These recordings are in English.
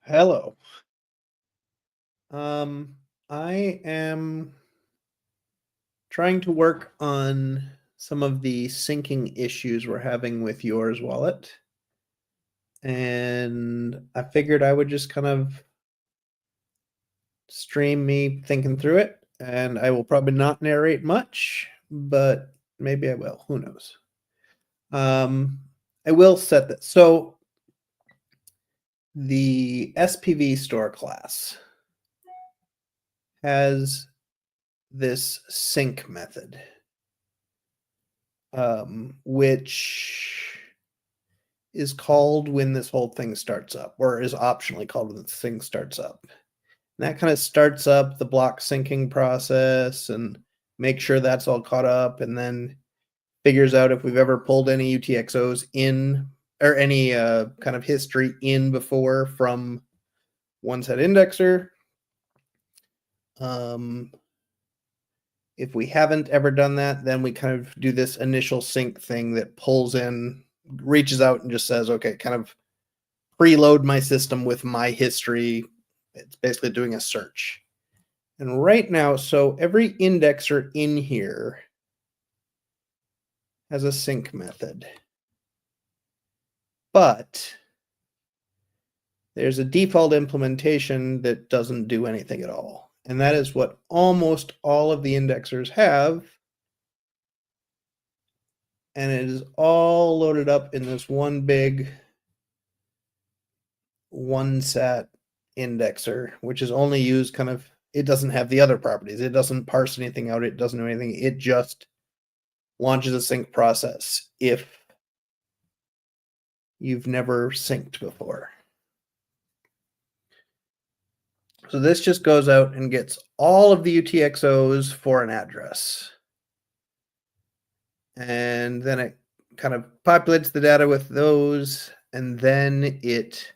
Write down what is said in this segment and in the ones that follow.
Hello. Um, I am trying to work on some of the syncing issues we're having with yours wallet. And I figured I would just kind of stream me thinking through it. And I will probably not narrate much, but maybe I will. Who knows? Um, I will set that. So the SPV store class has this sync method. Which is called when this whole thing starts up, or is optionally called when this thing starts up. And that kind of starts up the block syncing process and make sure that's all caught up, and then figures out if we've ever pulled any UTXOs in or any kind of history in before from one set indexer. If we haven't ever done that, then we kind of do this initial sync thing that pulls in, reaches out and just says, okay, kind of preload my system with my history. It's basically doing a search. And right now, so every indexer in here has a sync method. But there's a default implementation that doesn't do anything at all. And that is what almost all of the indexers have. And it is all loaded up in this one big one sat indexer, which is only used kind of, it doesn't have the other properties. It doesn't parse anything out. It doesn't do anything. It just launches a sync process if you've never synced before. So this just goes out and gets all of the UTXOs for an address. And then it kind of populates the data with those, and then it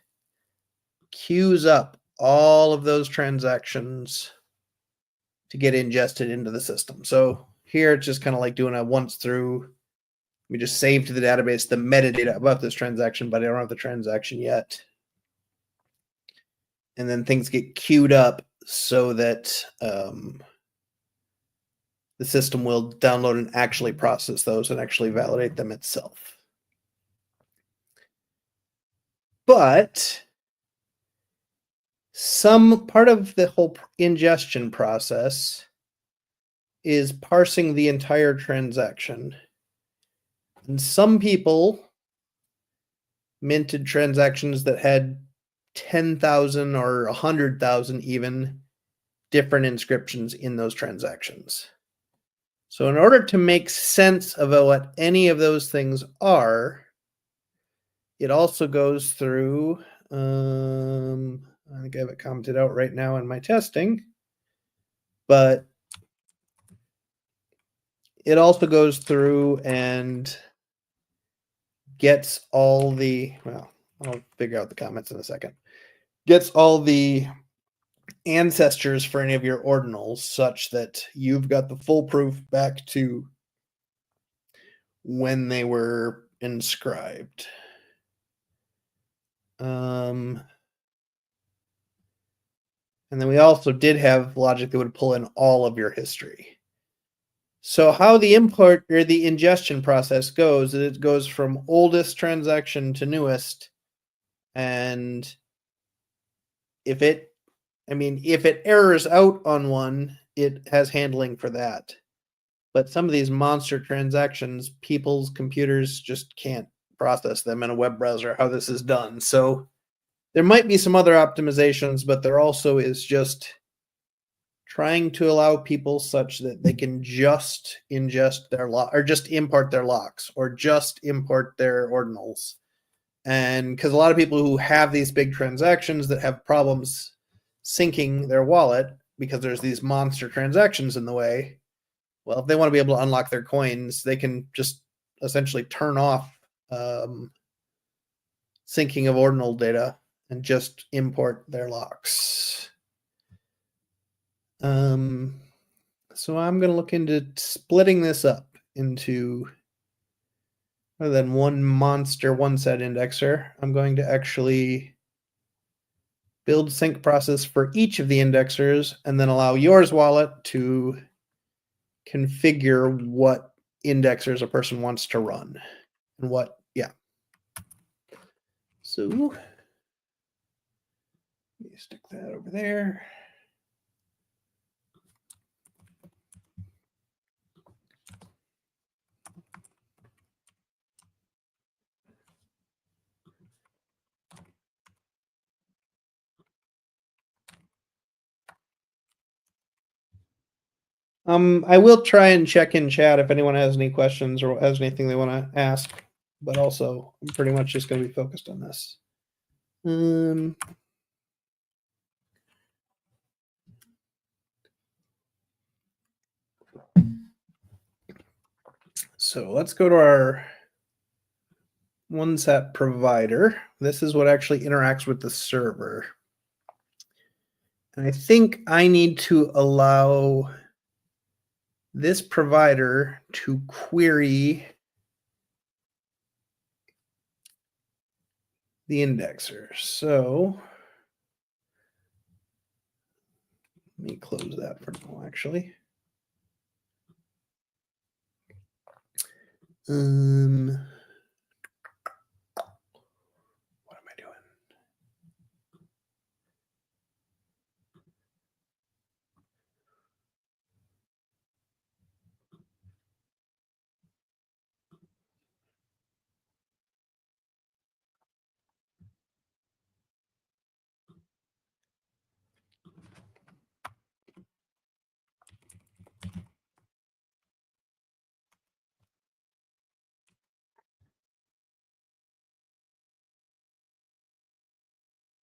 queues up all of those transactions to get ingested into the system. So here it's just kind of like doing a once through. We just save to the database the metadata about this transaction, but I don't have the transaction yet. And then things get queued up so that the system will download and actually process those and actually validate them itself. But some part of the whole ingestion process is parsing the entire transaction. And some people minted transactions that had 10,000 or 100,000 even different inscriptions in those transactions. So in order to make sense of what any of those things are, it also goes through, I think I have it commented out right now in my testing, but it also goes through and gets all the, well, I'll figure out the comments in a second, gets all the ancestors for any of your ordinals such that you've got the full proof back to when they were inscribed. And then we also did have logic that would pull in all of your history. So how the import or the ingestion process goes, it goes from oldest transaction to newest. And if it errors out on one, it has handling for that. But some of these monster transactions, people's computers just can't process them in a web browser, how this is done. So there might be some other optimizations, but there also is just trying to allow people such that they can just ingest their lock or just import their locks or just import their ordinals. And because a lot of people who have these big transactions that have problems syncing their wallet because there's these monster transactions in the way, well, if they want to be able to unlock their coins, they can just essentially turn off syncing of ordinal data and just import their locks. So I'm going to look into splitting this up into, rather than one monster one set indexer, I'm going to actually build sync process for each of the indexers, and then allow yours wallet to configure what indexers a person wants to run and what, yeah. So let me stick that over there. I will try and check in chat if anyone has any questions or has anything they want to ask, but also I'm pretty much just going to be focused on this. So let's go to our OneSat provider. This is what actually interacts with the server. And I think I need to allow this provider to query the indexer. So let me close that for now, actually. What am I doing?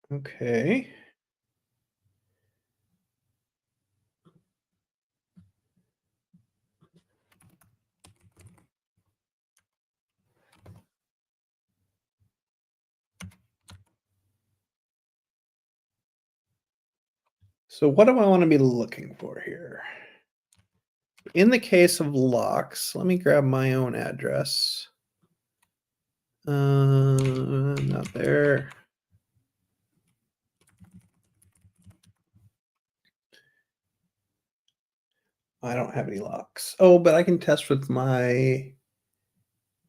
Okay. So what do I want to be looking for here? In the case of locks, let me grab my own address. Not there. I don't have any locks. Oh, but I can test with my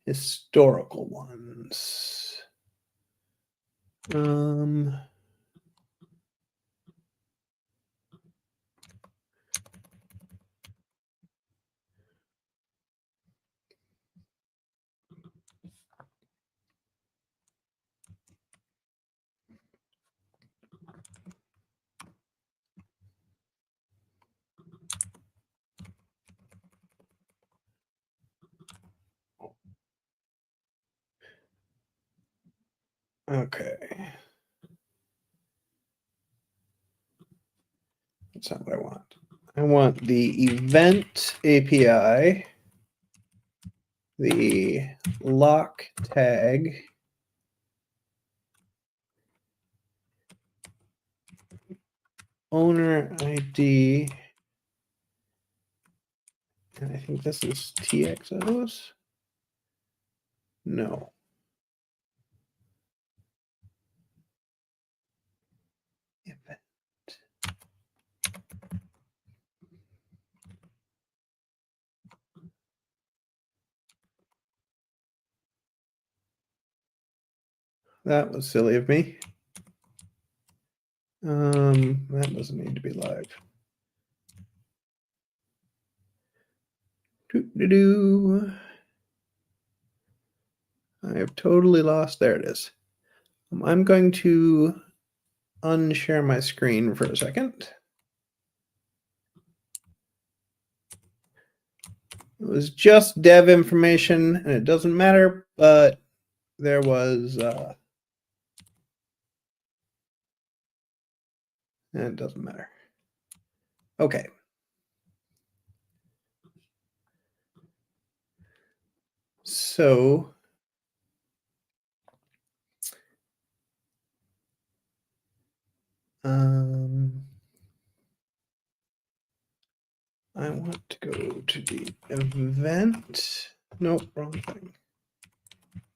historical ones. Okay. That's not what I want. I want the event API, the lock tag, owner ID, and I think this is TXOs. No. Event. That was silly of me. That doesn't need to be live. Doo-doo-doo. I have totally lost. There it is. I'm going to unshare my screen for a second. It was just dev information, and it doesn't matter, but there was, and it doesn't matter. Okay. So, I want to go to the event. Nope, wrong thing.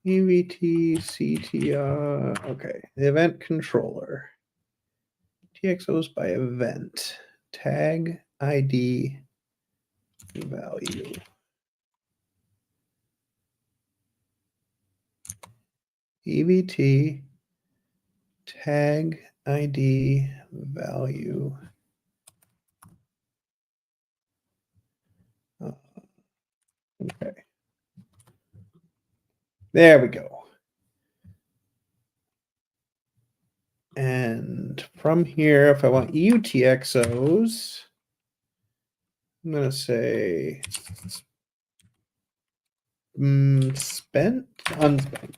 EVT CTR. Okay, the event controller. UTXOs by event. Tag ID value. EVT tag ID value. Okay. There we go. And from here, if I want UTXOs, I'm going to say spent, unspent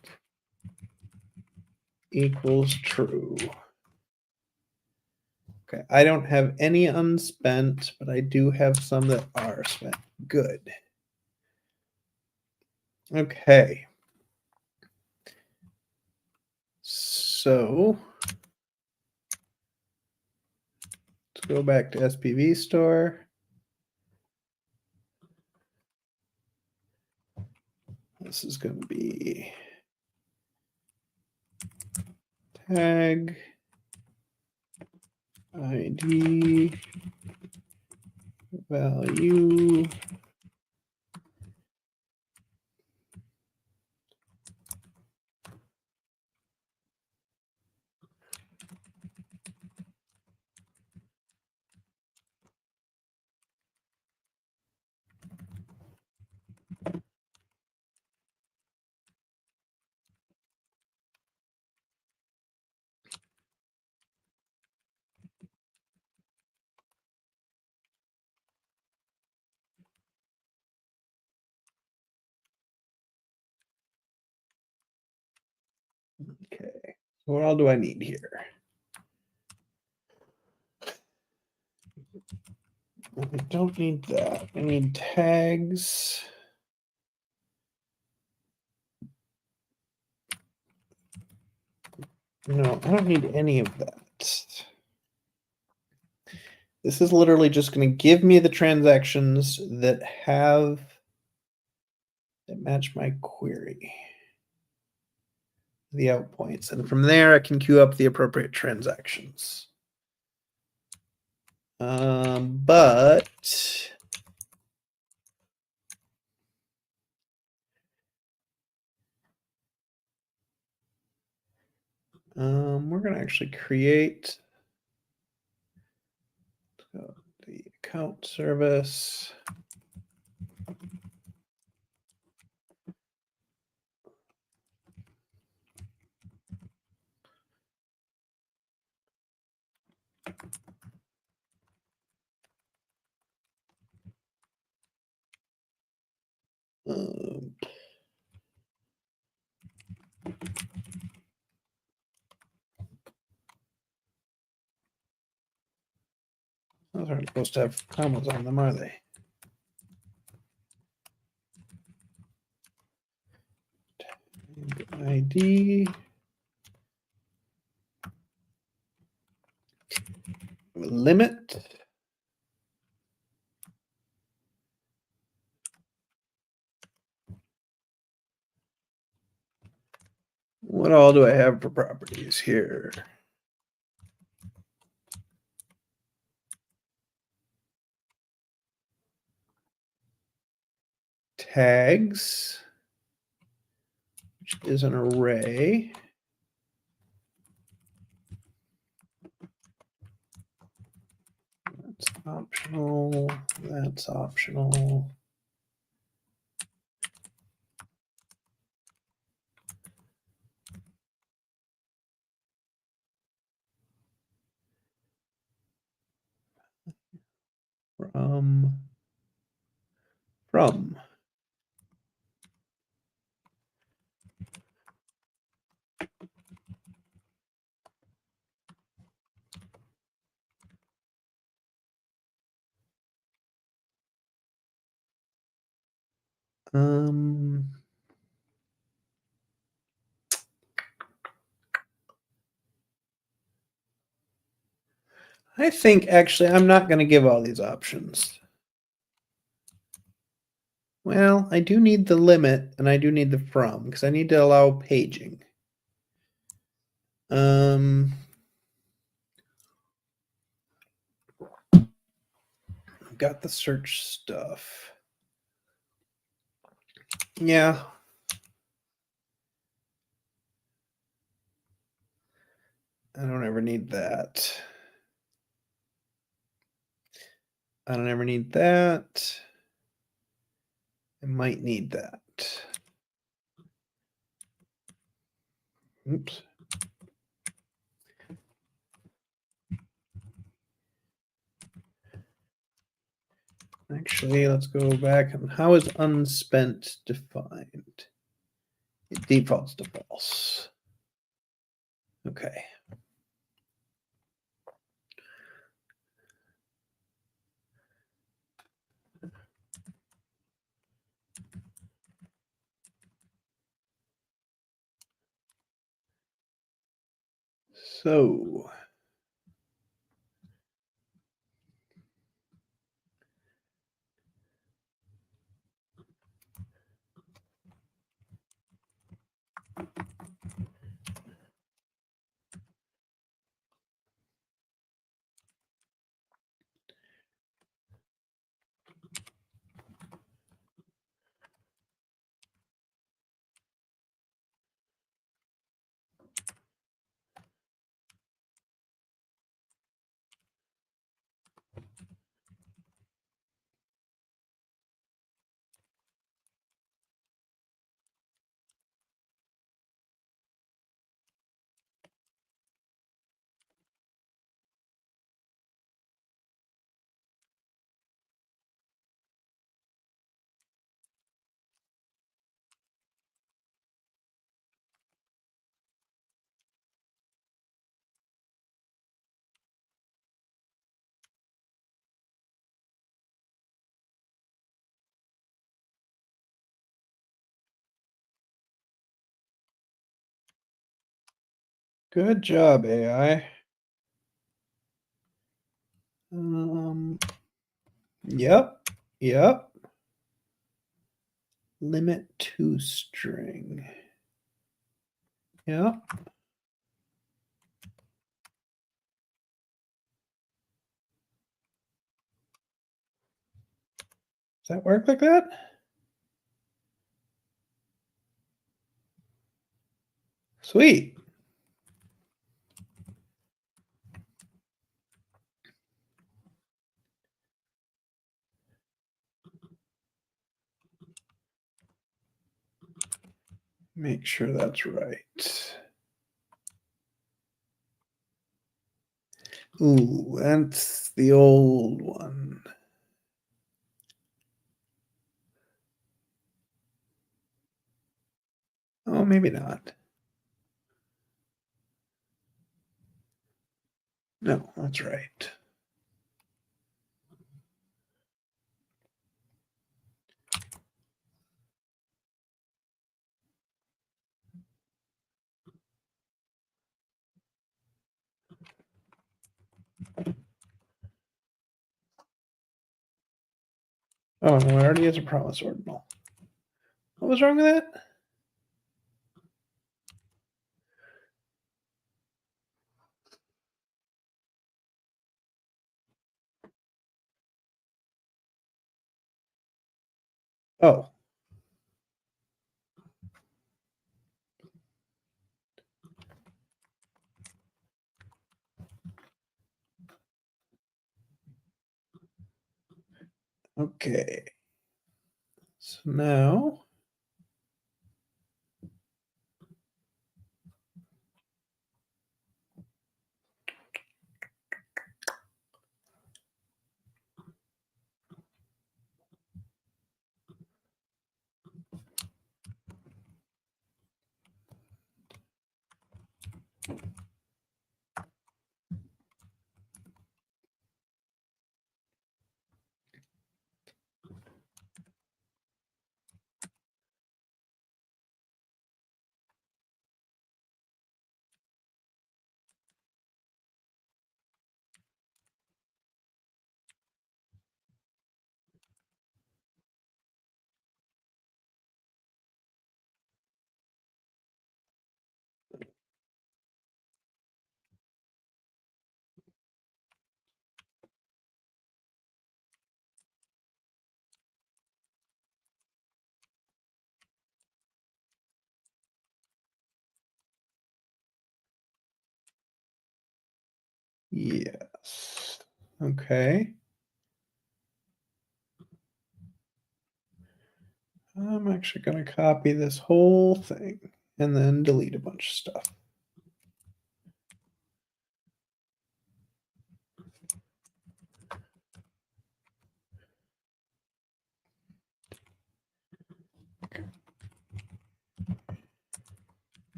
equals true. Okay, I don't have any unspent, but I do have some that are spent. Good. Okay. So let's go back to SPV store. This is going to be tag ID value Okay, what all do I need here? I don't need that. I need tags. No, I don't need any of that. This is literally just going to give me the transactions that match my query. The out points. And from there, I can queue up the appropriate transactions. But we're going to actually create the account service. Those aren't supposed to have commas on them, are they? ID limit. What all do I have for properties here? Tags, which is an array. That's optional. That's optional. From. I think actually I'm not going to give all these options. Well, I do need the limit and I do need the from because I need to allow paging. got the search stuff. Yeah. I don't ever need that. I don't ever need that. I might need that. Oops. Actually, let's go back. And how is unspent defined? It defaults to false. Okay. So good job, AI. Yep. Yep. Limit to string. Yep. Does that work like that? Sweet. Make sure that's right. Ooh, that's the old one. Oh, maybe not. No, that's right. Oh, no, it already has a promise ordinal. What was wrong with that? Oh. Okay. So now Yes. Okay. I'm actually going to copy this whole thing and then delete a bunch of stuff.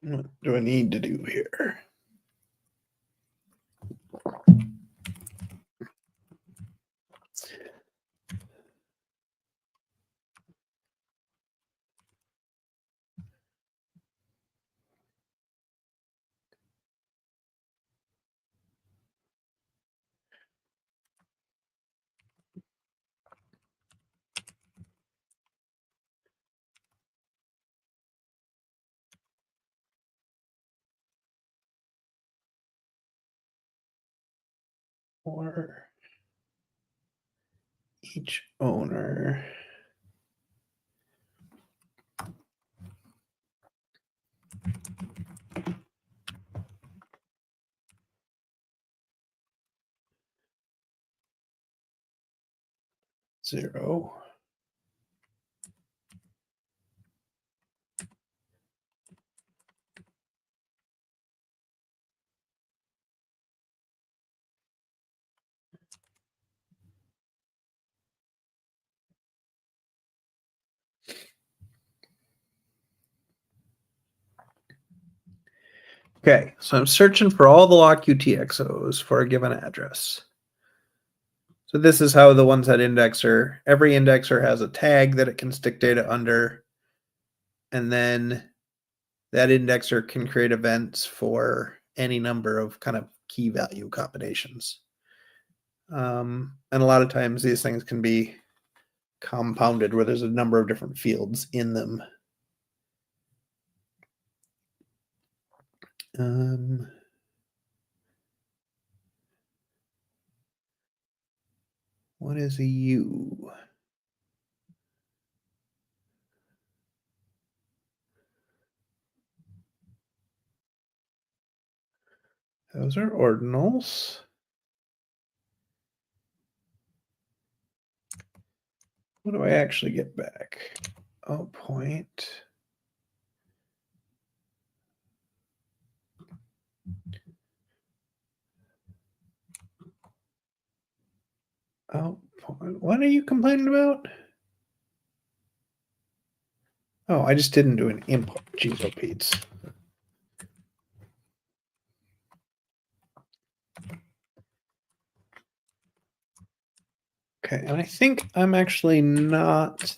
What do I need to do here? For each owner. Zero. Okay, so I'm searching for all the lock UTXOs for a given address. So this is how the ones that indexer, every indexer has a tag that it can stick data under, and then that indexer can create events for any number of kind of key value combinations. And a lot of times these things can be compounded where there's a number of different fields in them. What is a U? Those are ordinals. What do I actually get back? Oh, point. Oh, point. What are you complaining about? Oh, I just didn't do an import. Jeez, oh, Pete's. Okay, and I think I'm actually not.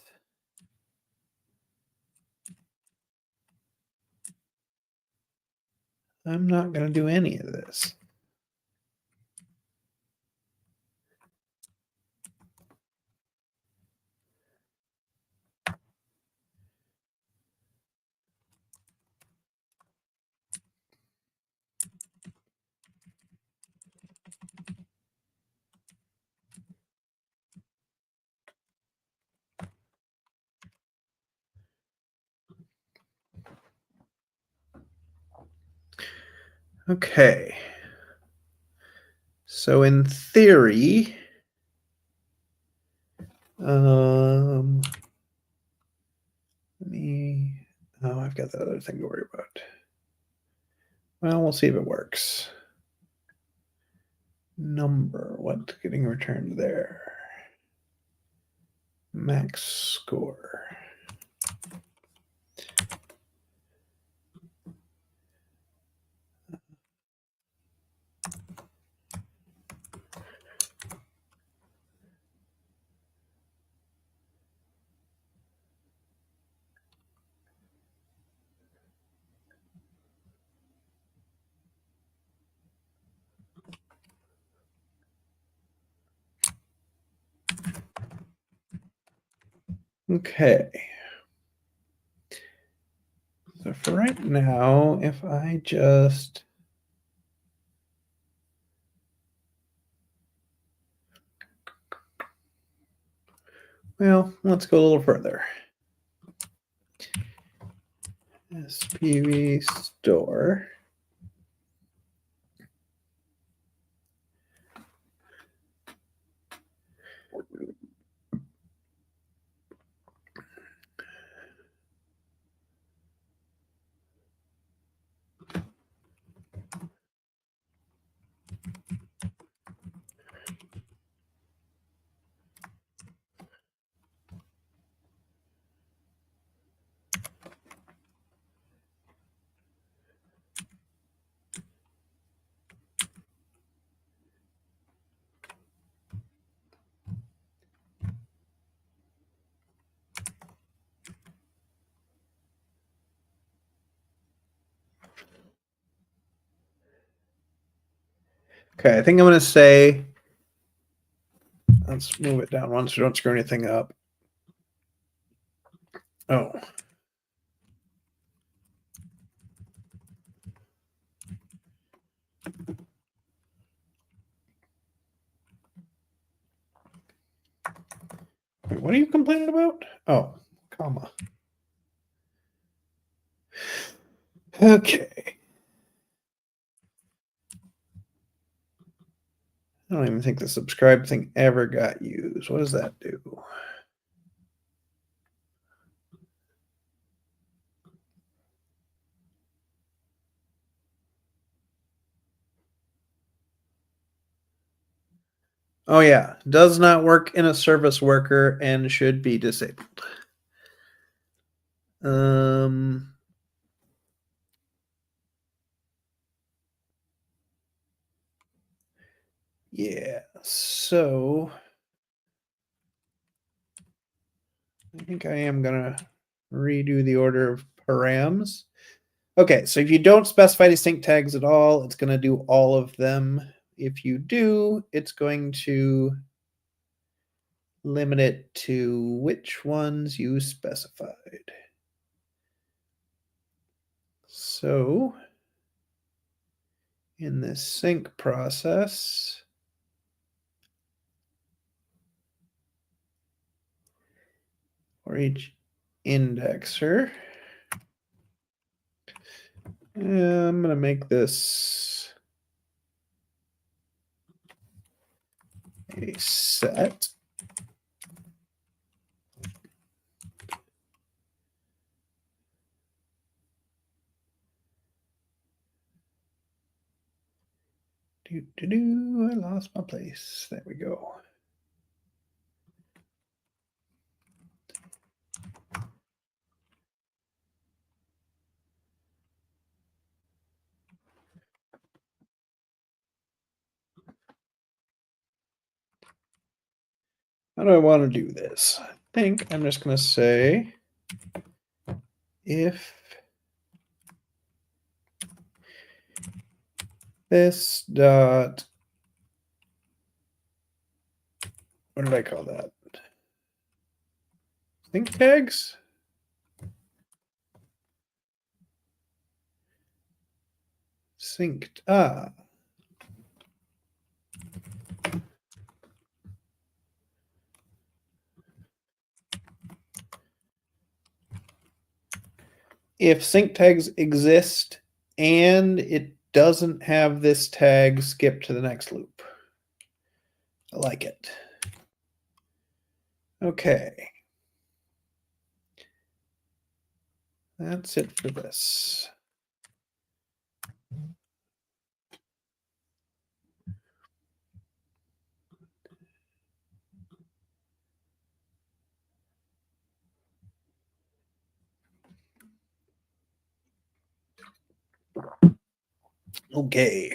I'm not going to do any of this. Okay. So in theory, let me. Oh, I've got that other thing to worry about. Well, we'll see if it works. Number, what's getting returned there? Max score. Okay. So for right now, if I just Well, let's go a little further. SPV store. Okay, I think I'm going to say, let's move it down once so don't screw anything up. Oh. Wait, what are you complaining about? Oh, comma. Okay. I don't even think the subscribe thing ever got used. What does that do? Oh yeah, does not work in a service worker and should be disabled. Yeah, so I think I am gonna redo the order of params. Okay, so if you don't specify distinct tags at all, it's gonna do all of them. If you do, it's going to limit it to which ones you specified. So in this sync process, for each indexer, I'm going to make this a set. I lost my place. There we go. How do I want to do this? I think I'm just going to say if this dot, what did I call that? Sync tags? Synced. If sync tags exist and it doesn't have this tag, skip to the next loop. I like it. Okay. That's it for this. Okay.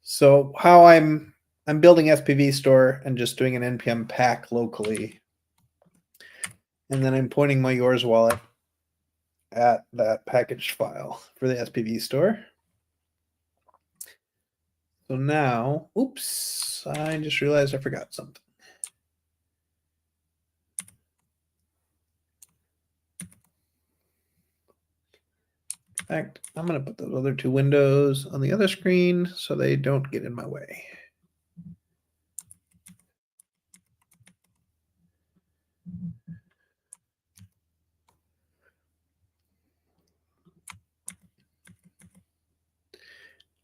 So how I'm building SPV store and just doing an npm pack locally. And then I'm pointing my yours wallet at that package file for the SPV store. So now, oops, I just realized I forgot something. In fact, I'm going to put those other two windows on the other screen so they don't get in my way.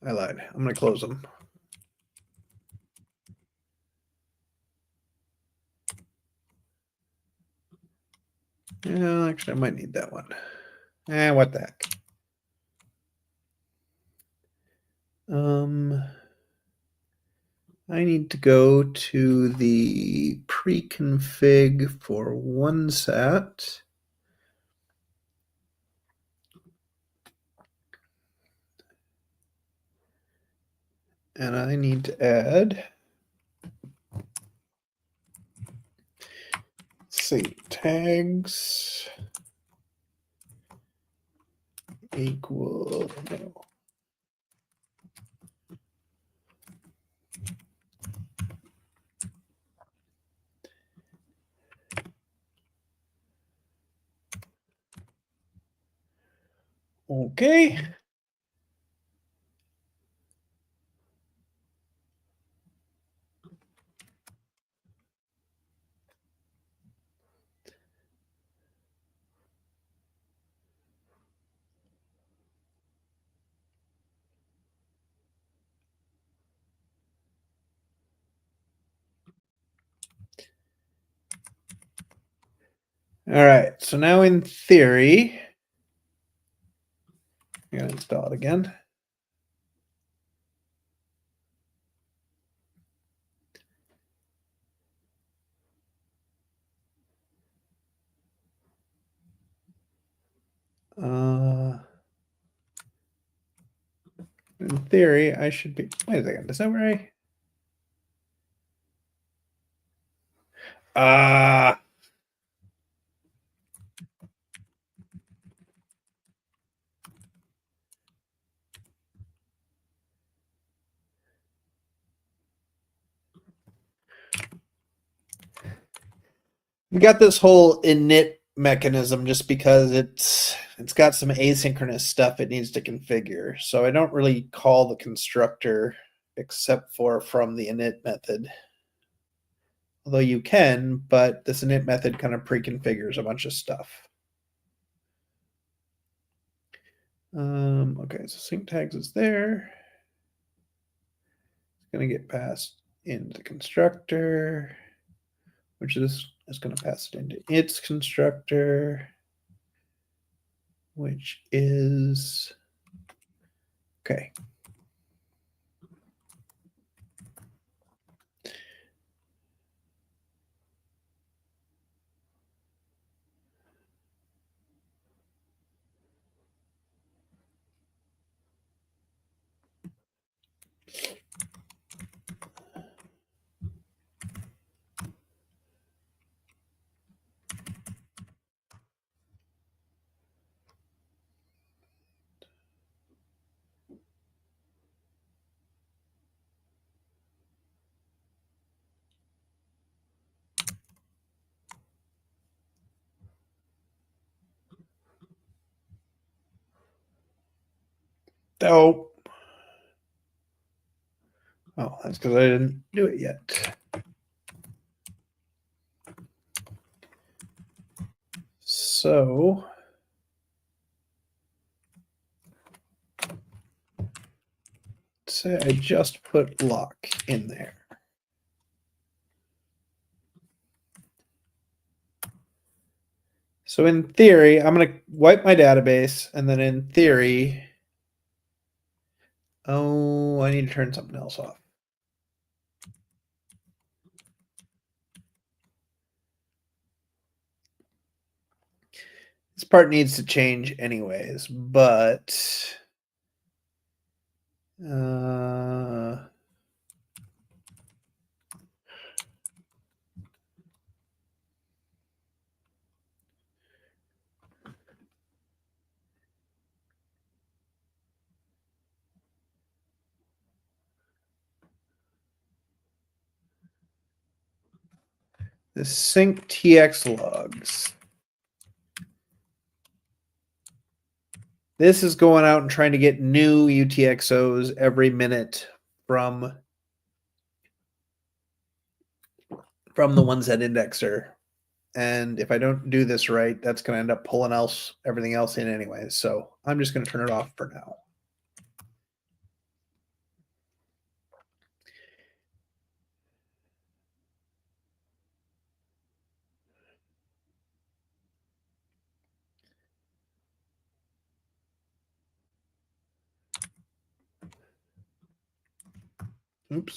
I lied. I'm going to close them. Yeah, actually, I might need that one. What the heck? I need to go to the pre-config for OneSat. And I need to add sync tags equal no. Okay. All right. So now in theory, I'm going to install it again. In theory, I should be. Wait a second. Is that where I? We got this whole init mechanism just because it's got some asynchronous stuff it needs to configure. So I don't really call the constructor except for from the init method. Although you can, but this init method kind of pre-configures a bunch of stuff. Okay, so sync tags is there. It's going to get passed into the constructor, which is going to pass it into its constructor, which is okay. Oh, that's because I didn't do it yet. So say I just put lock in there. So in theory, I'm going to wipe my database, and then in theory, I need to turn something else off. This part needs to change anyways, but the sync TX logs. This is going out and trying to get new UTXOs every minute from the OneSat indexer. And if I don't do this right, that's going to end up pulling everything else in anyway. So I'm just going to turn it off for now. Oops.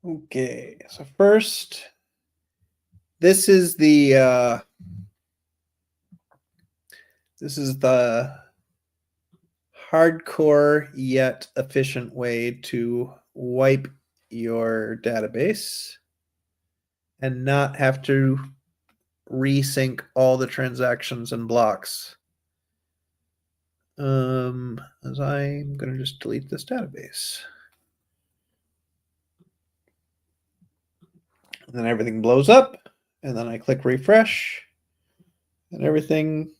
Okay, so first, this is the hardcore yet efficient way to wipe your database and not have to resync all the transactions and blocks. As I'm going to just delete this database. And then everything blows up, and then I click refresh, and everything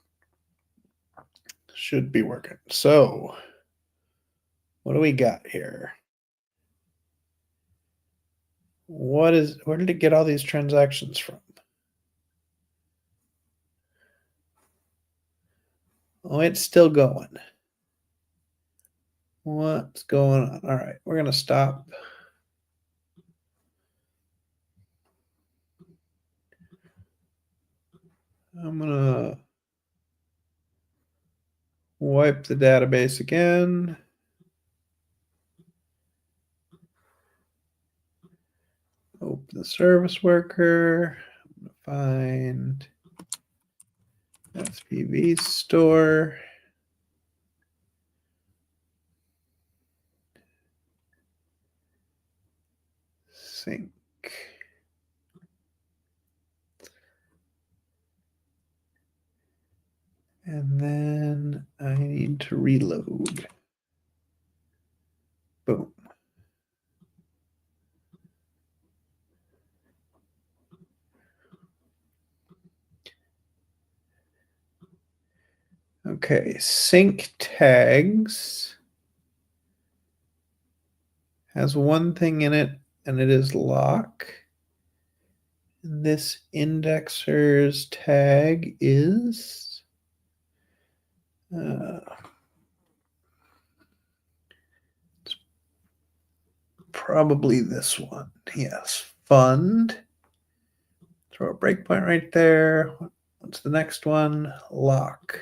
should be working. So, what do we got here? Where did it get all these transactions from? Oh, it's still going. What's going on? All right, we're going to stop. I'm going to wipe the database again. Open the service worker. I'm going to find SPV store. Sync. And then I need to reload. Boom. Okay, sync tags has one thing in it, and it is lock. And this indexer's tag is it's probably this one. Yes, fund. Throw a breakpoint right there. What's the next one? Lock.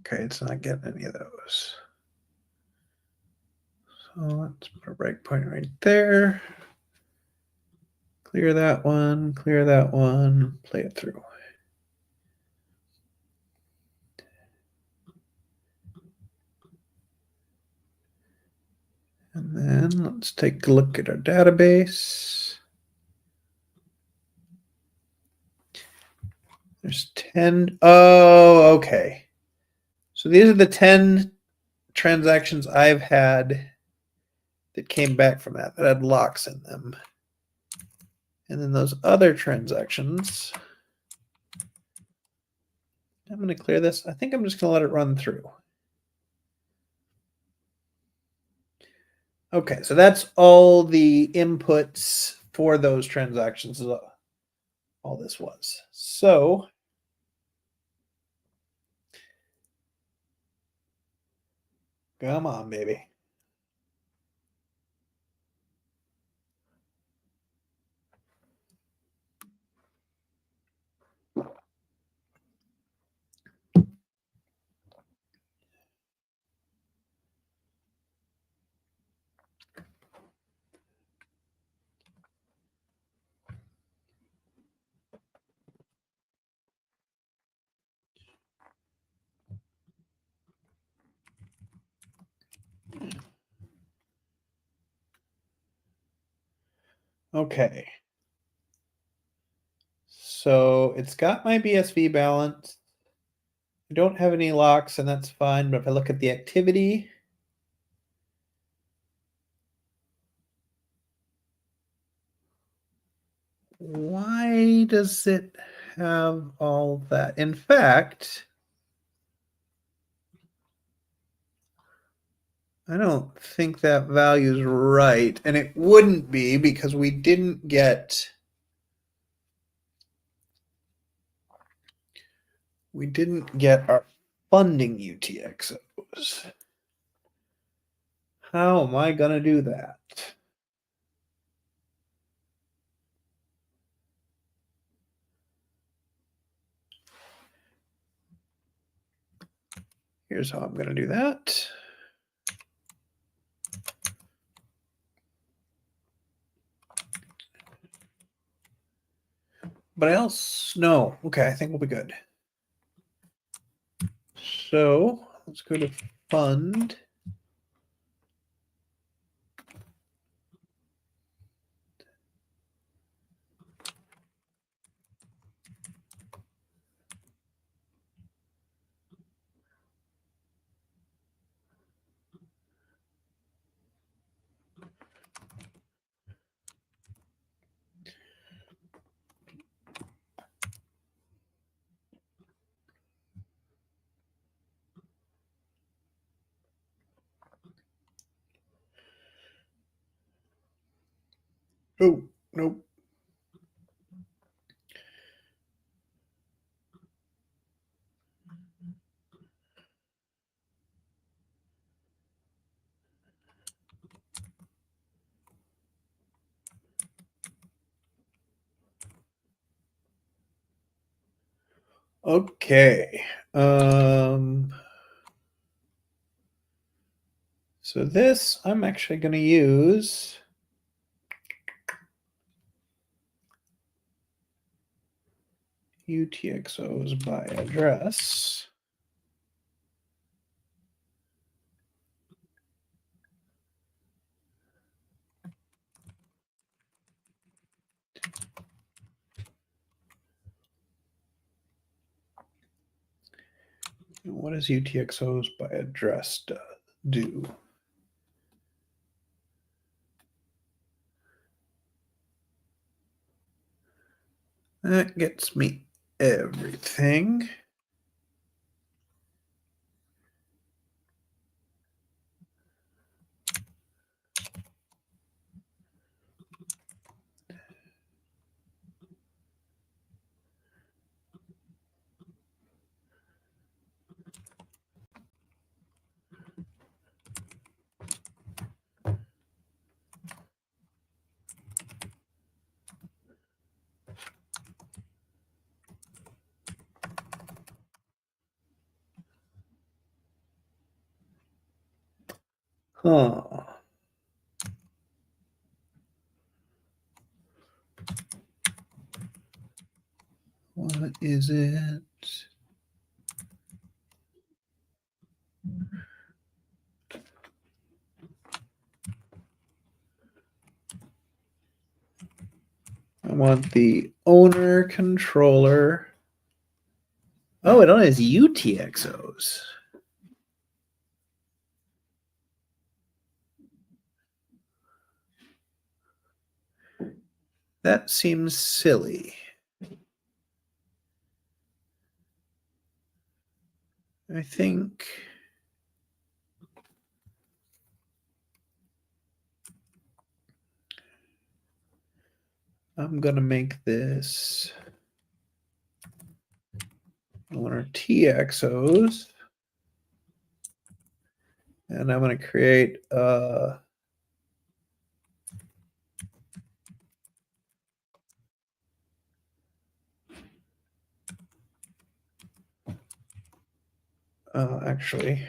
Okay, it's not getting any of those. So let's put a breakpoint right there. Clear that one, play it through. And then let's take a look at our database. There's 10. Oh, okay. So these are the 10 transactions I've had that came back from that had locks in them. And then those other transactions, I'm going to clear this. I think I'm just going to let it run through. Okay, so that's all the inputs for those transactions. All this was. So come on, baby. Okay. So it's got my BSV balance. I don't have any locks, and that's fine. But if I look at the activity, why does it have all that? In fact, I don't think that value is right, and it wouldn't be because we didn't get our funding UTXOs. How am I gonna do that? Here's how I'm gonna do that. But else, no. Okay, I think we'll be good. So let's go to fund. Oh, nope. Okay. So this I'm actually going to use UTXOs by address. And what does UTXOs by address do? That gets me everything. Huh. What is it? I want the owner controller. Oh, it only has UTXOs. That seems silly. I think I'm going to make this owner TXOs. And I'm going to create actually.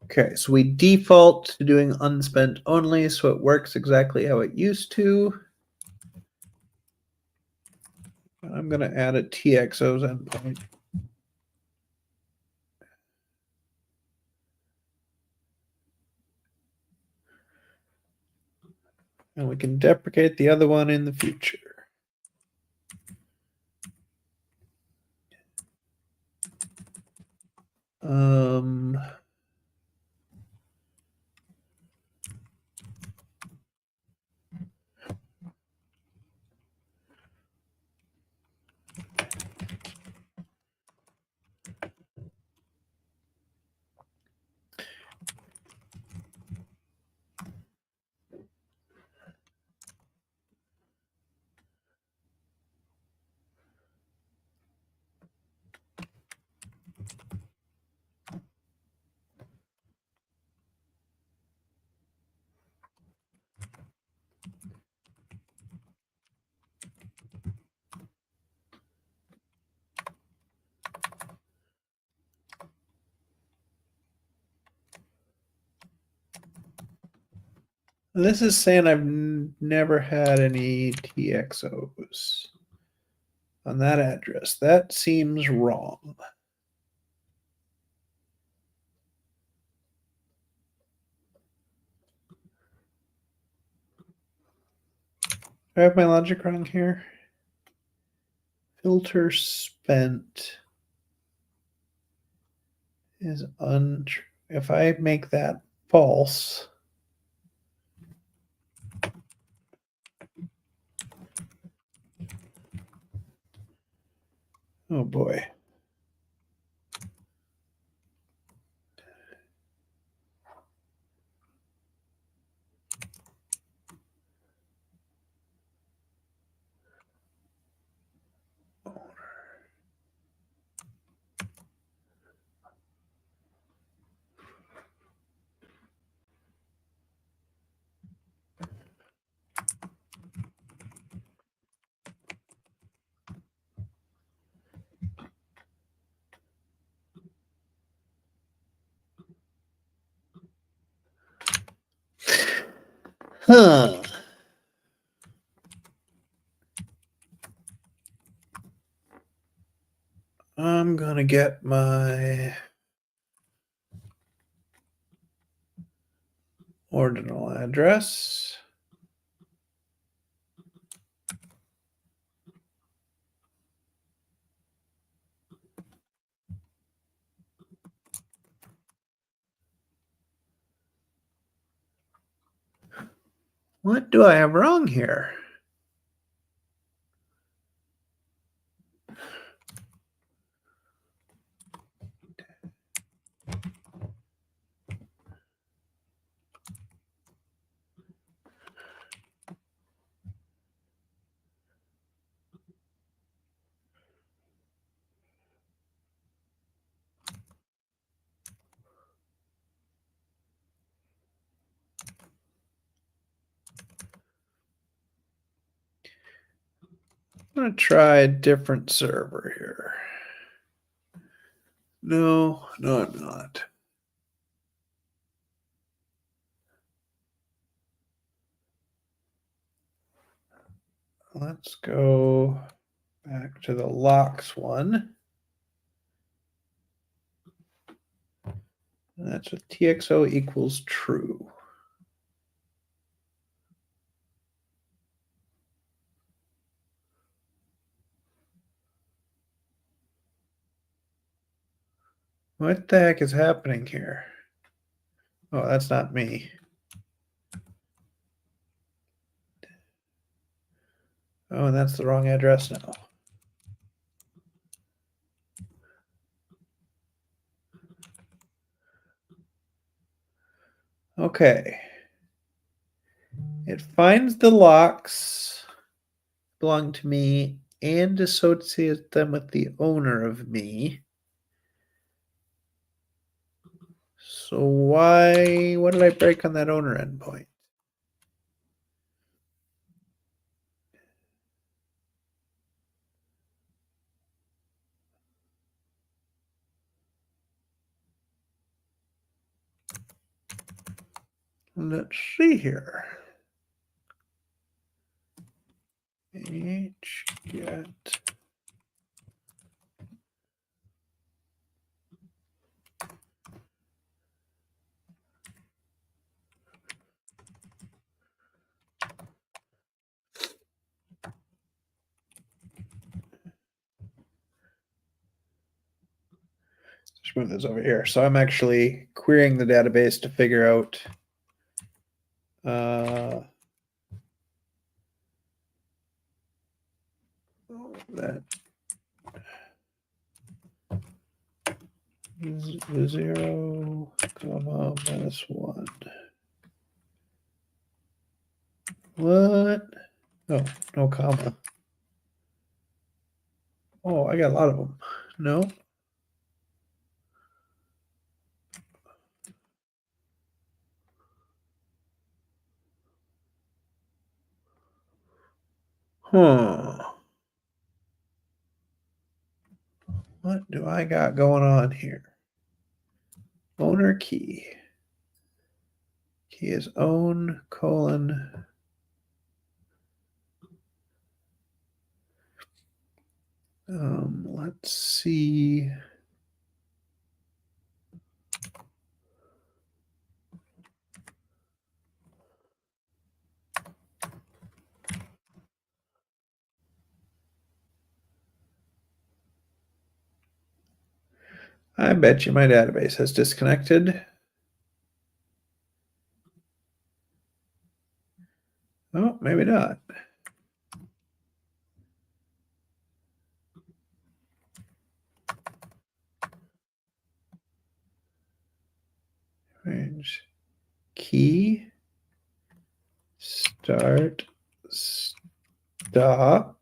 Okay, so we default to doing unspent only, so it works exactly how it used to. I'm I'm going to add a TXO's endpoint. And we can deprecate the other one in the future. This is saying I've never had any TXOs on that address. That seems wrong. Do I have my logic wrong here? Filter spent is untrue. If I make that false, oh boy. Huh. I'm gonna get my ordinal address. What do I have wrong here? I'm going to try a different server here. No, I'm not. Let's go back to the locks one. And that's with TXO equals true. What the heck is happening here? Oh, that's not me. Oh, and that's the wrong address now. Okay. It finds the locks belong to me and associates them with the owner of me. So what did I break on that owner endpoint? Let's see here. Get Let's move this over here. So I'm actually querying the database to figure out that 0, comma, -1. What? Oh, no comma. Oh, I got a lot of them. No. Huh. What do I got going on here? Owner key. Key is own : let's see. I bet you my database has disconnected. Oh, maybe not. Range key start stop.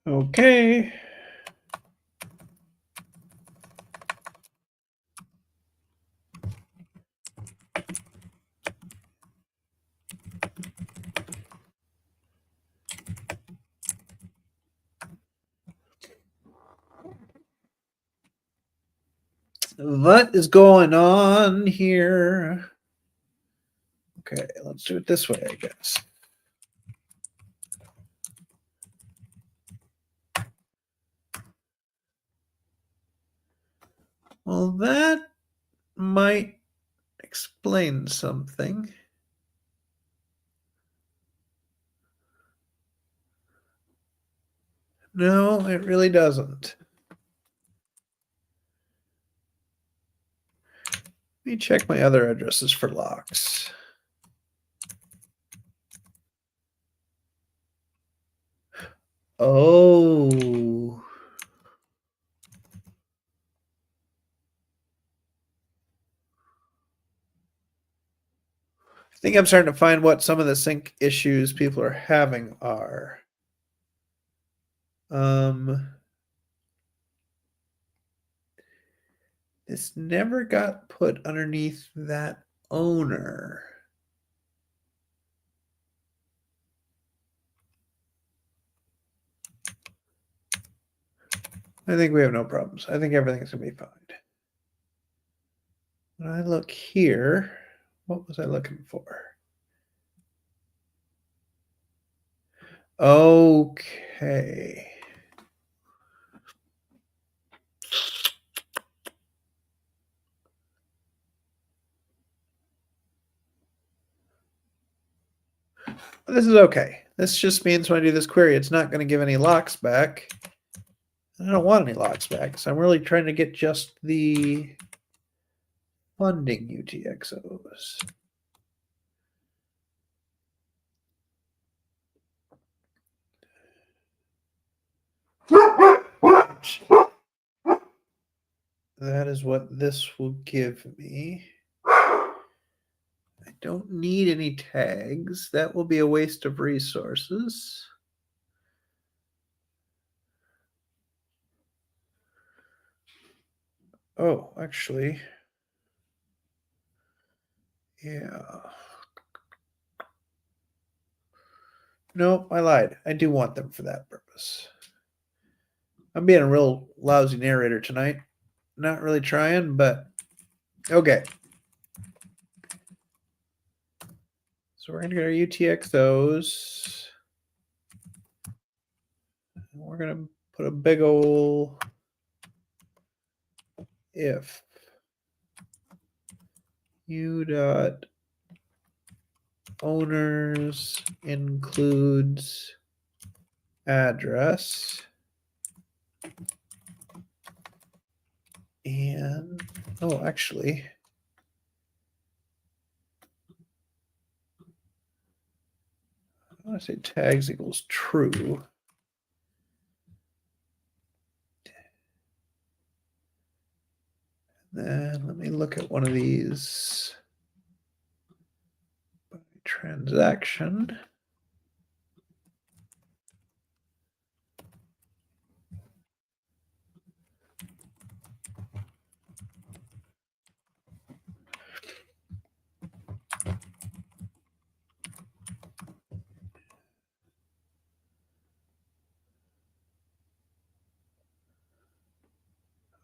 Okay. What is going on here? Okay, let's do it this way, I guess. Well, that might explain something. No, it really doesn't. Let me check my other addresses for locks. Oh. I think I'm starting to find what some of the sync issues people are having are. This never got put underneath that owner. I think we have no problems. I think everything's gonna be fine. When I look here, what was I looking for? Okay. This is okay. This just means when I do this query, it's not going to give any locks back. I don't want any locks back, so I'm really trying to get just the funding UTXOs. That is what this will give me. I don't need any tags. That will be a waste of resources. Oh, actually, yeah. Nope, I lied. I do want them for that purpose. I'm being a real lousy narrator tonight. Not really trying, but okay. So we're going to get our UTXOs. We're going to put a big ol' if u dot owners includes address and actually I want to say tags equals true. Then let me look at one of these by transaction.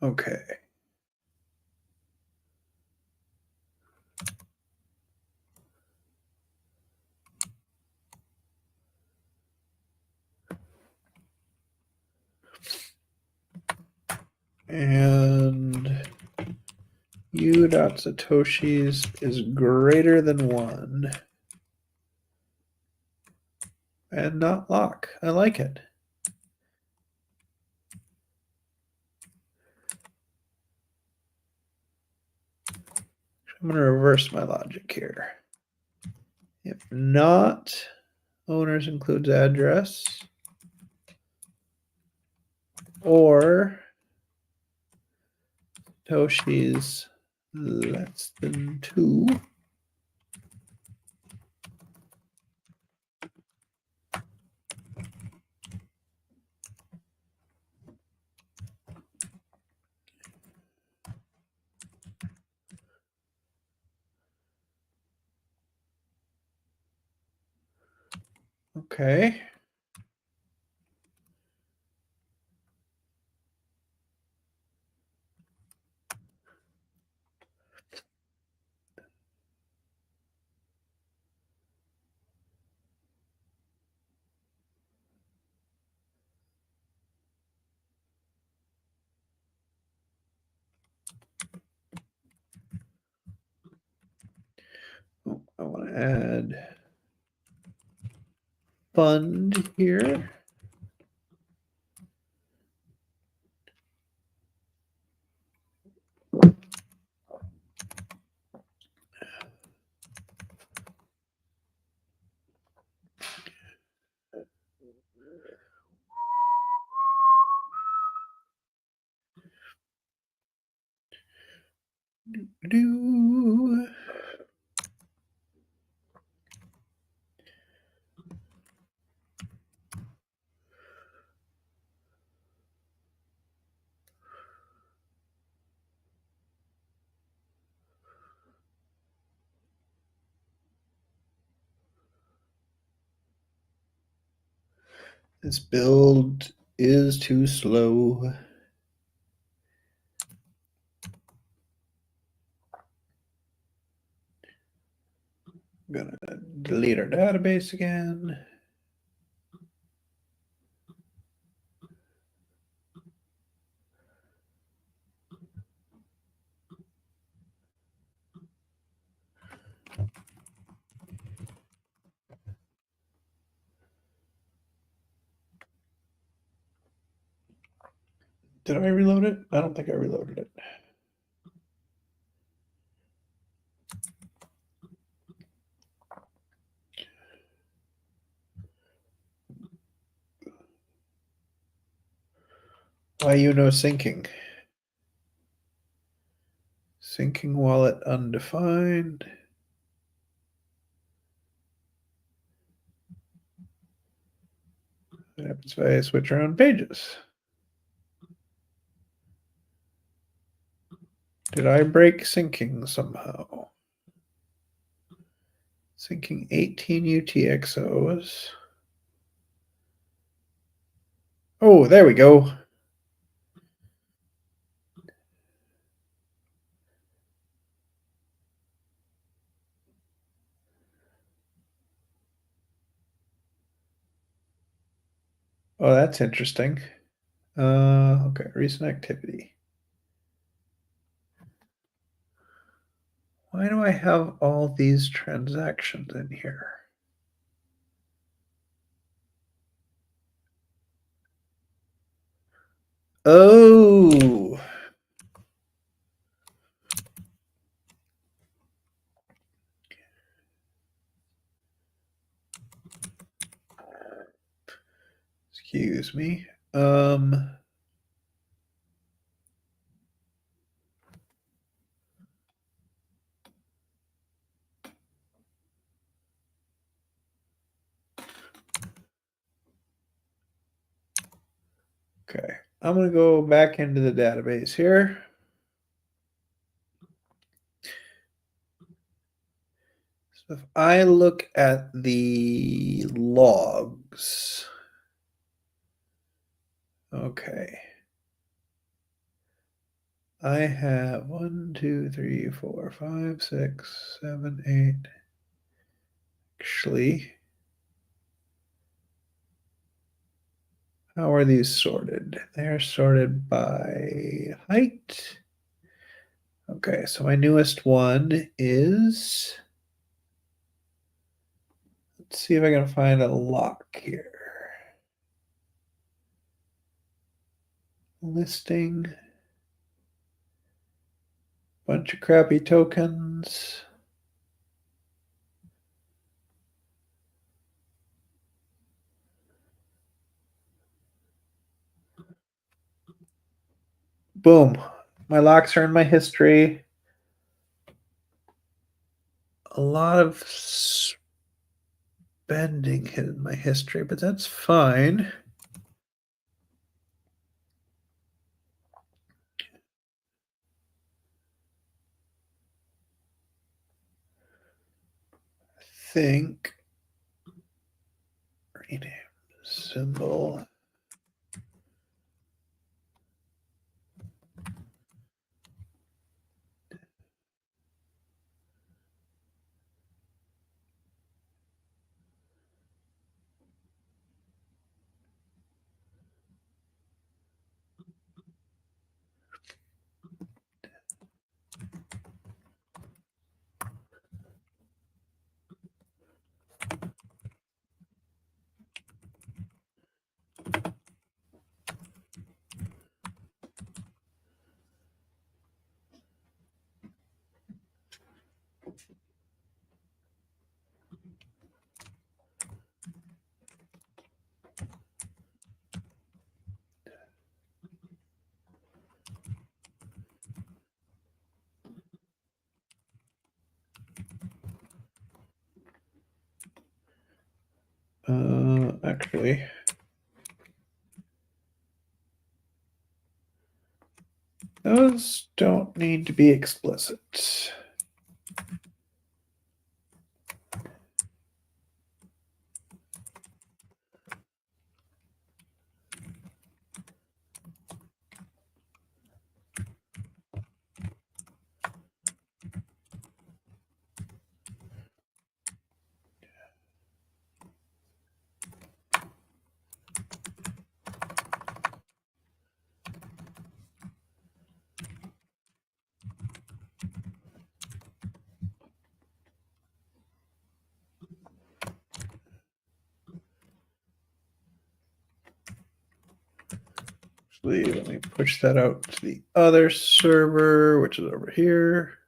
Okay. And u dot satoshis is greater than 1. And not lock. I like it. I'm going to reverse my logic here. If not, owners includes address, or Satoshi's less than 2. Okay. I want to add fund here. Do. This build is too slow. I'm going to delete our database again. Did I reload it? I don't think I reloaded it. Why no syncing? Syncing wallet undefined. What happens if I switch around pages? Did I break syncing somehow? Syncing 18 UTXOs. Oh, there we go. Oh, that's interesting. Okay, recent activity. Why do I have all these transactions in here? Oh, excuse me. Okay, I'm going to go back into the database here. So if I look at the logs, okay. I have 1, 2, 3, 4, 5, 6, 7, 8. Actually, how are these sorted? They're sorted by height. Okay, so my newest one is, let's see if I can find a lock here. Listing, bunch of crappy tokens. Boom. My locks are in my history. A lot of spending in my history, but that's fine. I think rename symbol. Actually, those don't need to be explicit. Actually, let me push that out to the other server, which is over here.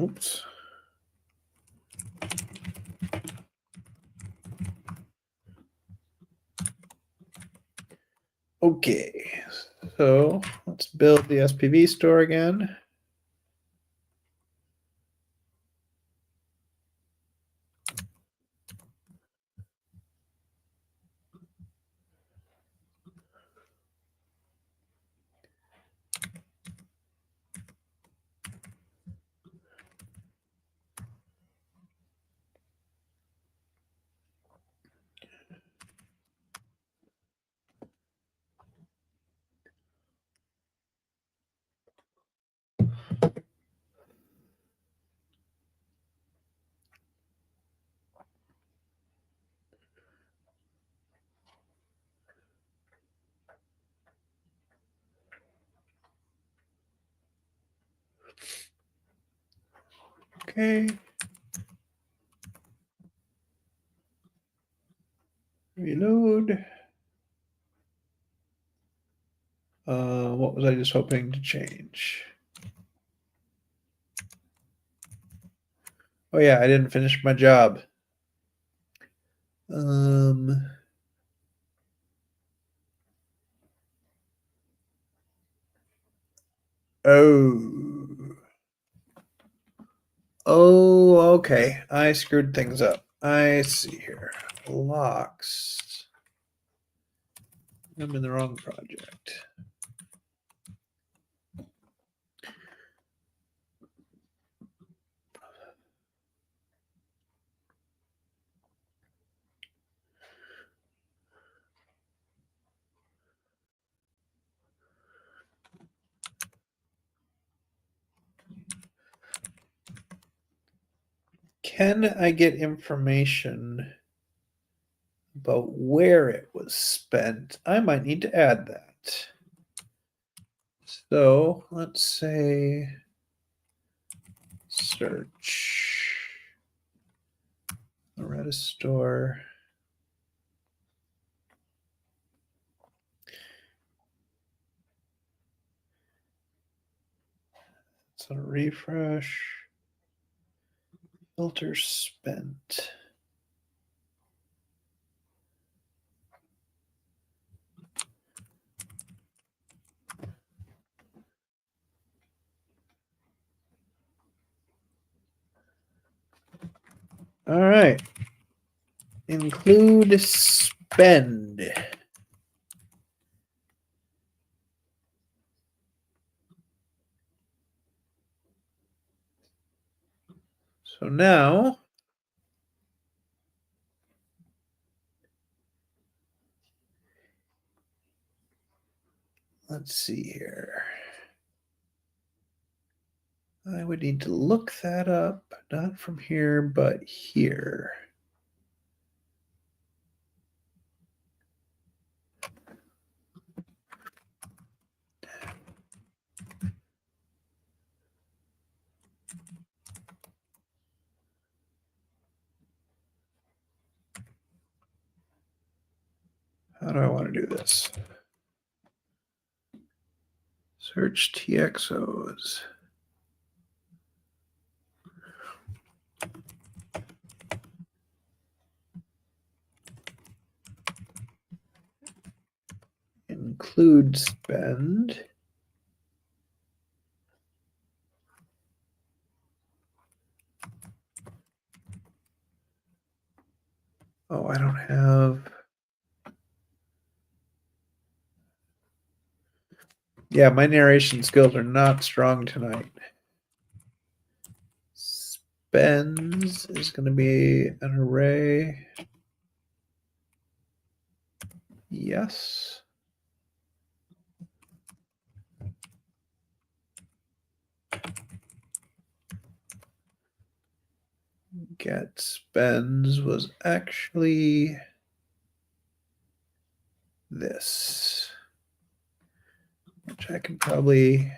Oops. Okay, So let's build the SPV store again. Okay. Reload. What was I just hoping to change? Oh yeah, I didn't finish my job. Oh. Oh, okay. I screwed things up. I see here. Locks. I'm in the wrong project. Can I get information about where it was spent? I might need to add that. So let's say search Loretta store. So refresh. Filter spent. All right. Include spend. So now let's see here. I would need to look that up, not from here, but here. How do I want to do this? Search TXOs. Include spend. Oh, I don't have. Yeah, my narration skills are not strong tonight. Spends is going to be an array. Yes. Get spends was actually this, which I can probably.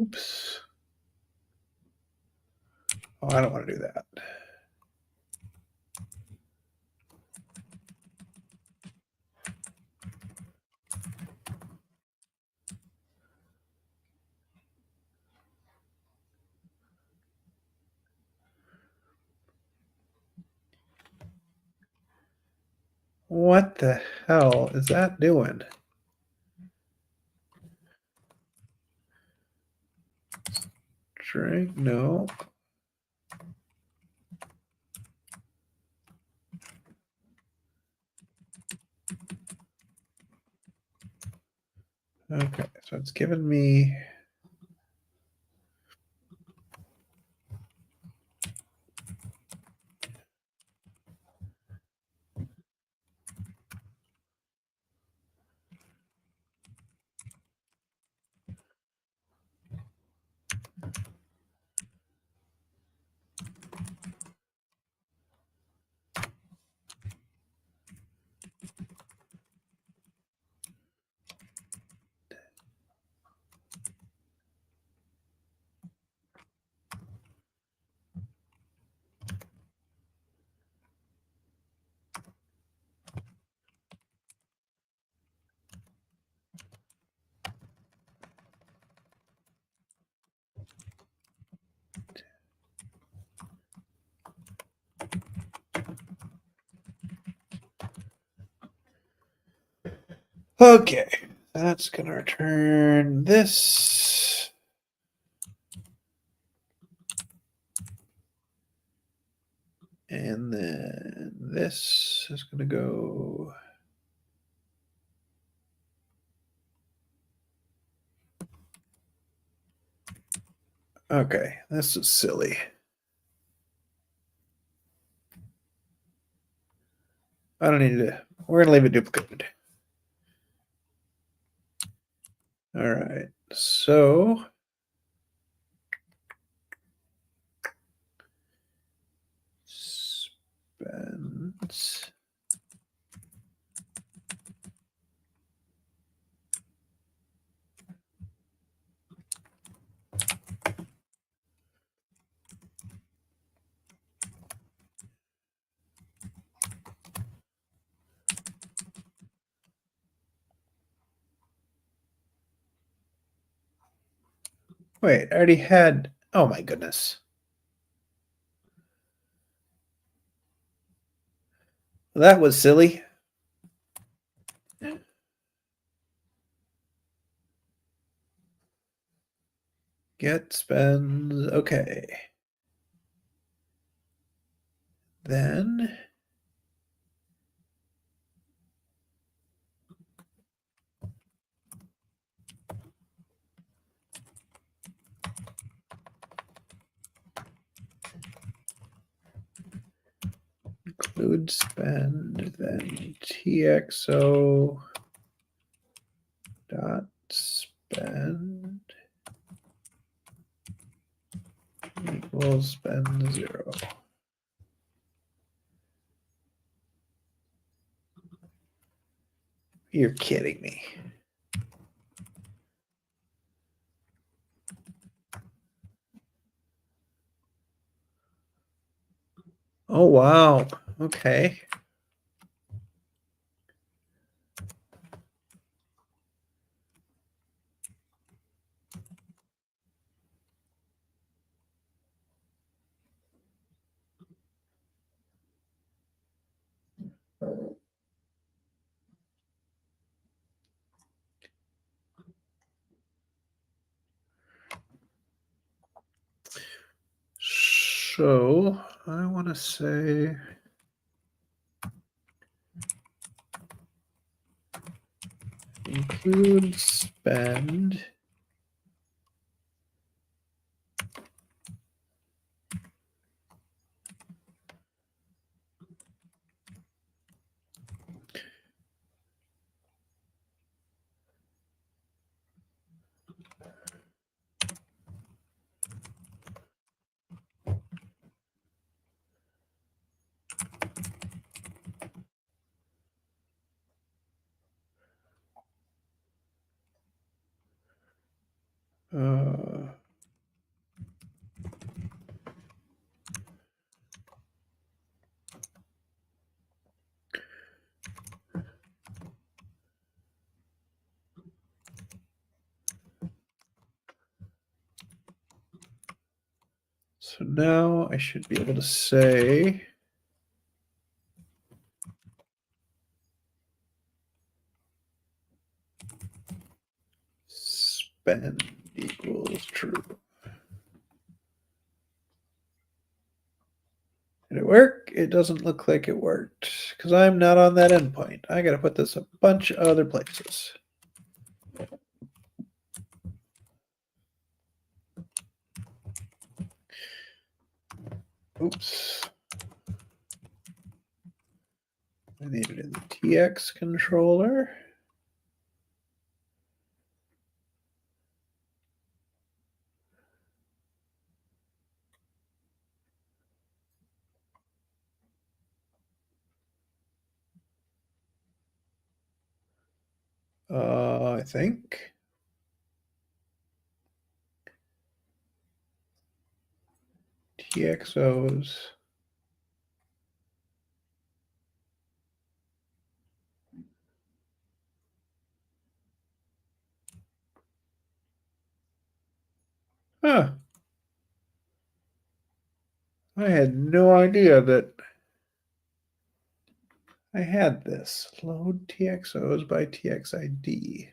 Oops. Oh, I don't want to do that. What the hell is that doing? Drink? No. Okay, so it's giving me. Okay, that's going to return this. And then this is going to go. Okay, this is silly. I don't need to. We're going to leave it duplicated. All right, so spends. Wait, I already had. Oh my goodness. That was silly. Get spends. Okay. Then. Include spend, then TXO dot spend equals spend 0. You're kidding me. Oh, wow. Okay. So I want to say include spend So now I should be able to say spend equals true. Did it work? It doesn't look like it worked because I'm not on that endpoint. I got to put this a bunch of other places. Oops. I need it in the TX controller. I think. TXOs. Huh. I had no idea that I had this. Load TXOs by TXID.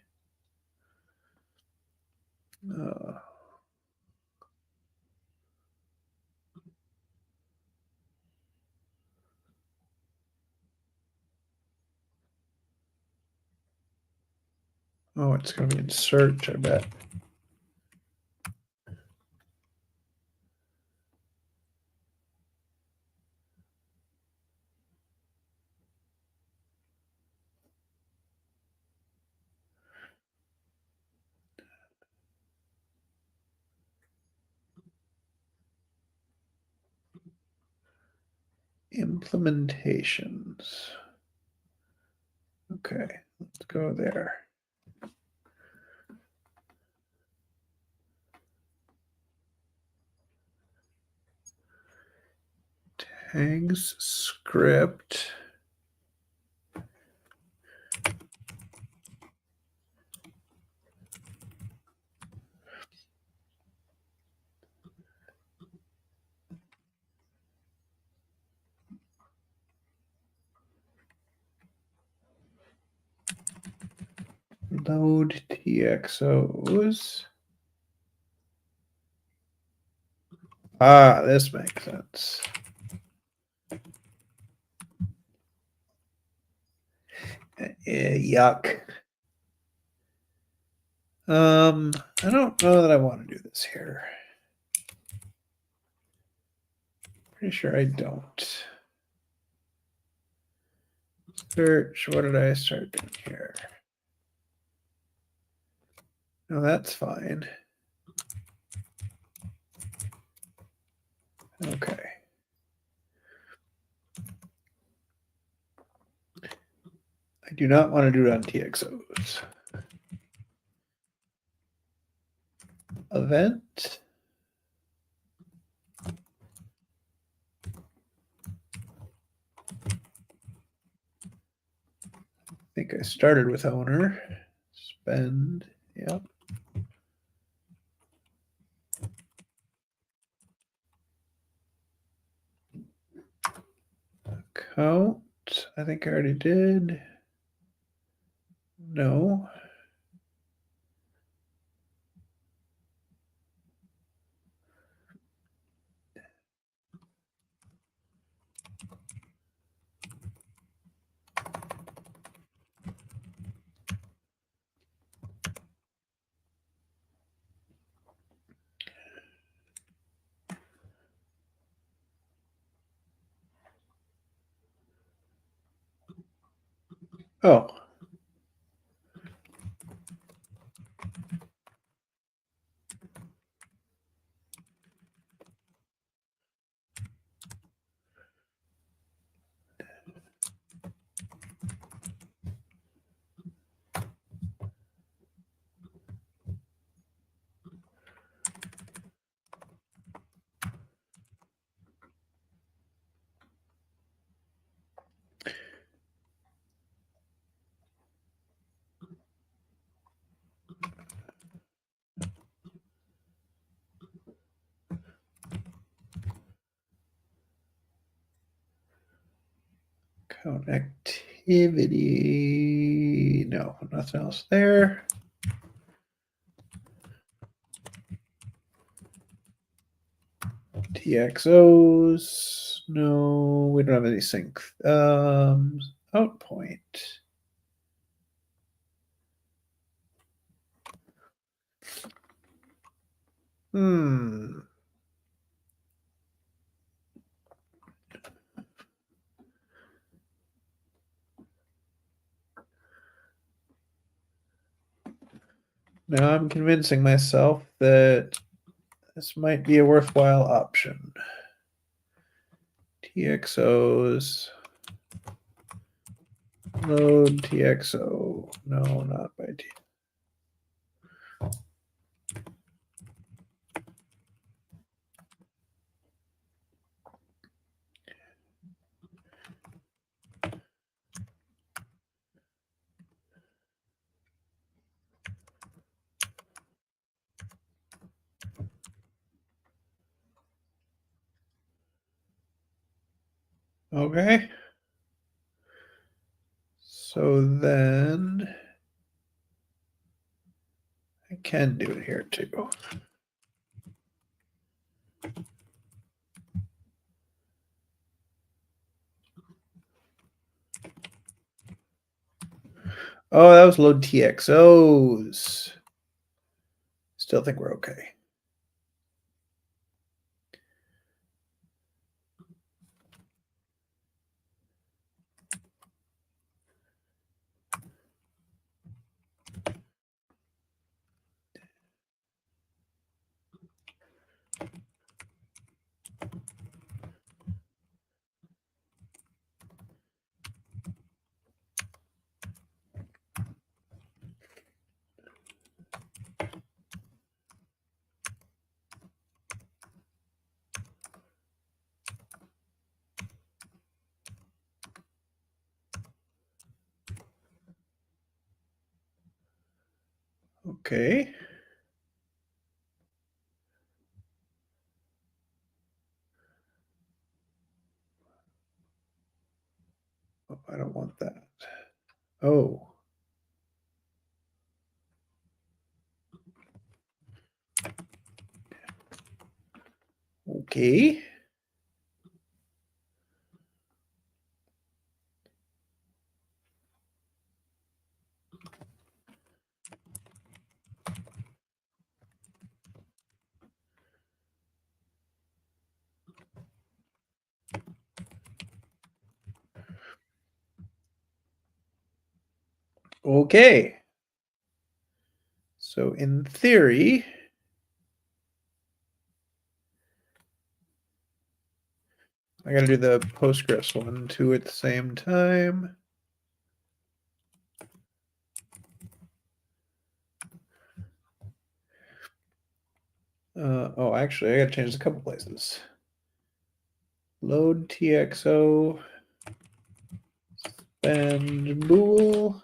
Oh, it's going to be in search, I bet. Implementations. Okay, let's go there. Tags script. Load TXOs. Ah, this makes sense. Yuck. I don't know that I want to do this here. Pretty sure I don't. Search, what did I start doing here? No, that's fine. Okay. I do not want to do it on TXOs. Event. I think I started with owner. Spend, yep. Account, I think I already did. No. Oh. Count activity. No, nothing else there. TXOs. No, we don't have any sync. Out point. Hmm. Now I'm convincing myself that this might be a worthwhile option. TXOs. Load TXO. No, not by T. Okay. So then I can do it here too. Oh, that was load TXOs. Still think we're okay. Okay. Oh, I don't want that. Oh. Okay. Okay. So in theory, I got to do the Postgres one too at the same time. Oh, actually, I got to change a couple places. Load TXO, spend bool.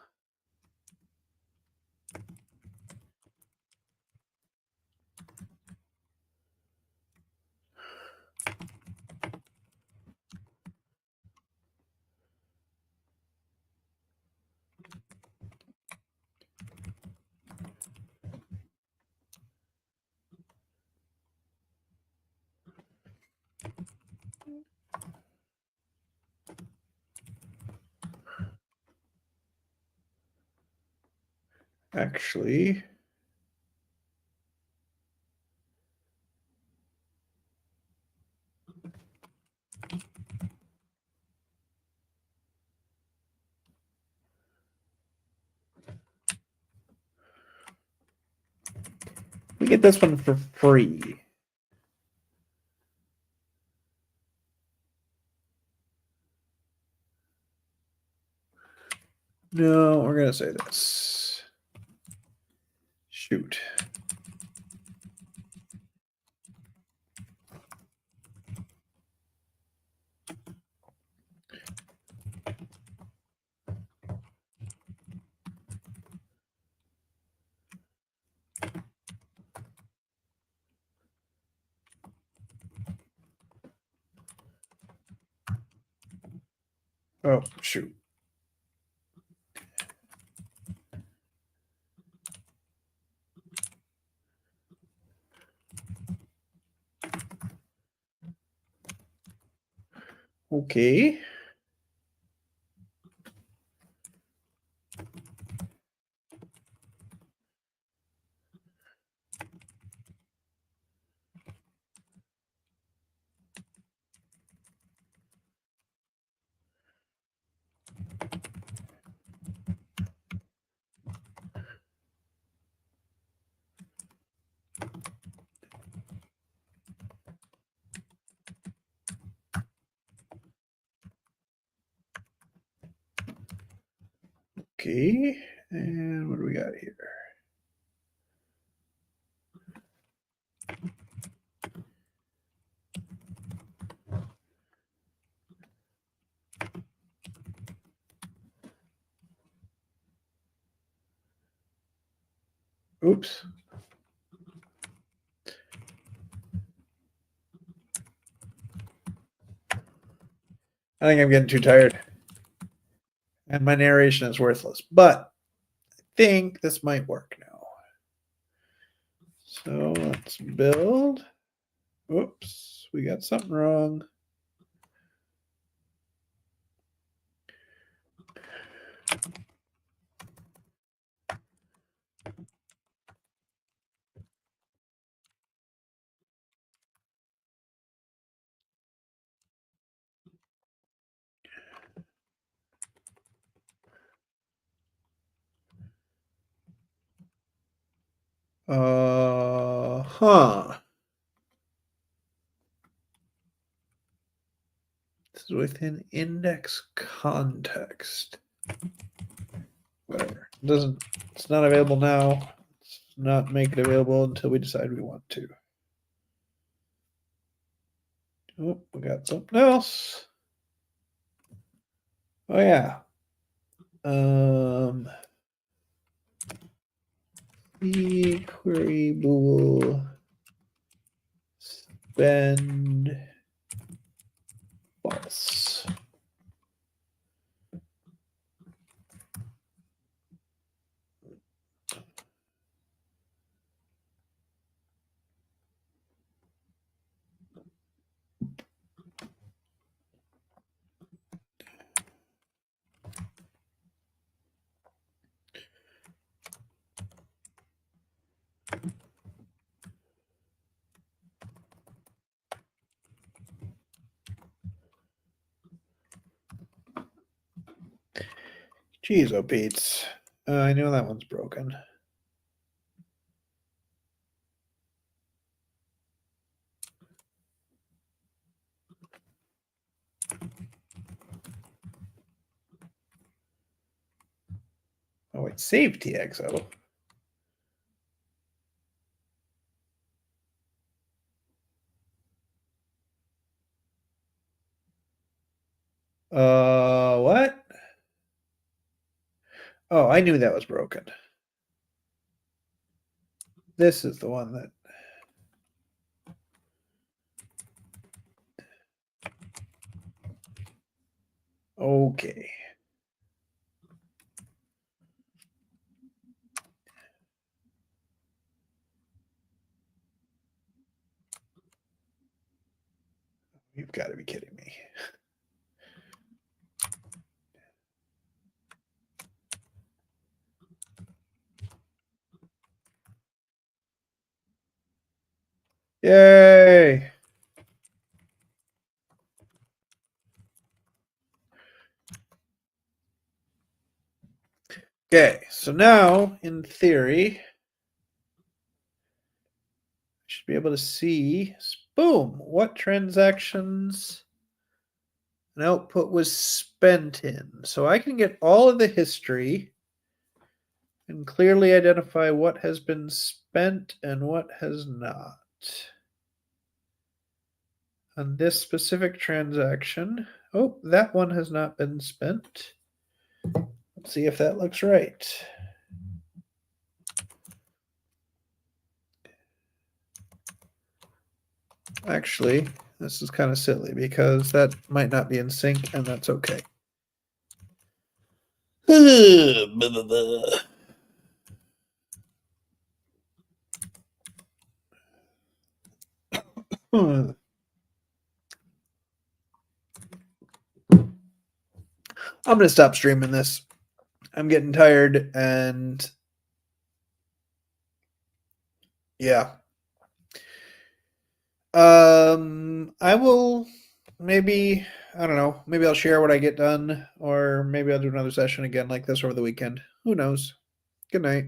Actually, we get this one for free. No, we're going to say this. Shoot. Oh, shoot. Okay. Okay. And what do we got here? Oops. I think I'm getting too tired. And my narration is worthless. But I think this might work now. So let's build. Oops. We got something wrong. Huh. This is within index context. Whatever. It's not available now. Let's not make it available until we decide we want to. Oh, we got something else. Oh yeah. The query bool spend false. Jeez, oh Pete's. I know that one's broken. Oh wait, save TXO. What? Oh, I knew that was broken. This is the one that. Okay. You've got to be kidding me. Yay! Okay, so now, in theory, I should be able to see, boom, what transactions an output was spent in. So I can get all of the history and clearly identify what has been spent and what has not. On this specific transaction, oh, that one has not been spent. Let's see if that looks right. Actually, this is kind of silly because that might not be in sync, and that's okay. Blah, blah, blah. I'm gonna stop streaming this. I'm getting tired, and yeah. I will maybe, I don't know, maybe I'll share what I get done, or maybe I'll do another session again like this over the weekend. Who knows? Good night.